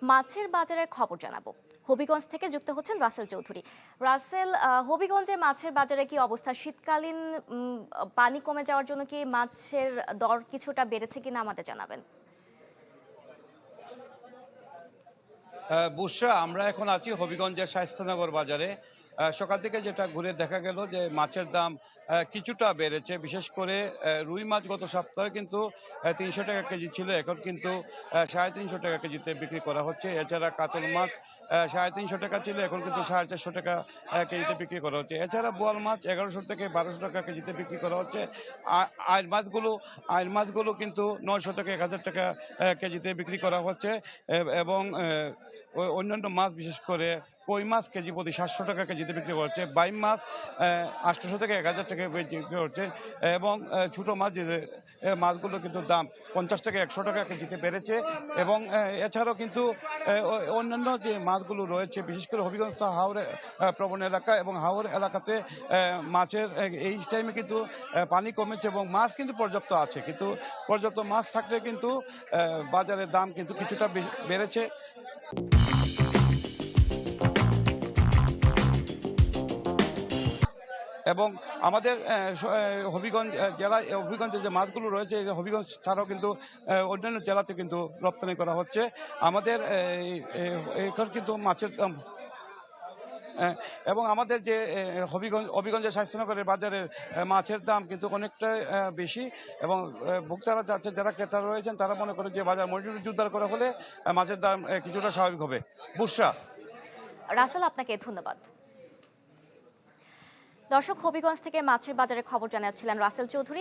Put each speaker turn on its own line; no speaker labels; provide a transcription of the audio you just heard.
মাছের বাজারের খবর জানাবো। হবিগঞ্জ থেকে যুক্ত হচ্ছেন রাসেল চৌধুরী। রাসেল, হবিগঞ্জে মাছের বাজারে কি অবস্থা? শীতকালীন পানি কমে যাওয়ার জন্য কি মাছের দর কিছুটা বেড়েছে কিনা আমাদের জানাবেন।
বুশরা, আমরা এখন আছি হবিগঞ্জের শায়েস্তানগর বাজারে। সকাল থেকে যেটা ঘুরে দেখা গেল যে মাছের দাম কিছুটা বেড়েছে। বিশেষ করে রুই মাছ গত সপ্তাহে কিন্তু ৩০০ টাকা কেজি ছিল, এখন কিন্তু ৩৫০ টাকা কেজিতে বিক্রি করা হচ্ছে। এছাড়া কাতল মাছ ৩৫০ টাকা ছিল, এখন কিন্তু ৪৫০ টাকা কেজিতে বিক্রি করা হচ্ছে। এছাড়া বোয়াল মাছ ১১০০ থেকে ১২০০ টাকা কেজিতে বিক্রি করা হচ্ছে। আইল মাছগুলো কিন্তু ৯০০ থেকে ১০০০ টাকা কেজিতে বিক্রি করা হচ্ছে। এবং অন্যান্য মাছ বিশেষ করে কই মাছ কেজি প্রতি ৭০০ টাকা কেজিতে বিক্রি করছে। বাইম মাছ ৮০০ থেকে ১০০০ টাকা বিক্রি করছে। এবং ছোটো মাছ যে মাছগুলো কিন্তু দাম ৫০ থেকে ১০০ টাকা কেজিতে বেড়েছে। এবং এছাড়াও কিন্তু অন্যান্য যে মাছগুলো রয়েছে, বিশেষ করে হবিগঞ্জ হাওর প্রবণ এলাকা, এবং হাওর এলাকাতে মাছের এই টাইমে কিন্তু পানি কমেছে এবং মাছ কিন্তু পর্যাপ্ত আছে, কিন্তু পর্যাপ্ত মাছ থাকলে কিন্তু বাজারের দাম কিন্তু কিছুটা বেড়েছে। এবং আমাদের হবিগঞ্জে যে মাছগুলো রয়েছে, হবিগঞ্জ ছাড়াও কিন্তু অন্যান্য জেলাতে কিন্তু রপ্তানি করা হচ্ছে। আমাদের এখন কিন্তু মাছের দাম এবং আমাদের যে হবিগঞ্জের শায়েস্তানগরের বাজারের মাছের দাম কিন্তু অনেকটা বেশি। এবং ভোক্তারা যাচ্ছে, যারা ক্রেতা রয়েছেন, তারা মনে করে যে বাজার মজুরি জোরদার করা হলে মাছের দাম কিছুটা স্বাভাবিক হবে। বুশরা।
রাসেল, আপনাকে ধন্যবাদ। দর্শক, হবিগঞ্জ থেকে মাছের বাজারে খবর জানাচ্ছিলেন রাসেল চৌধুরী।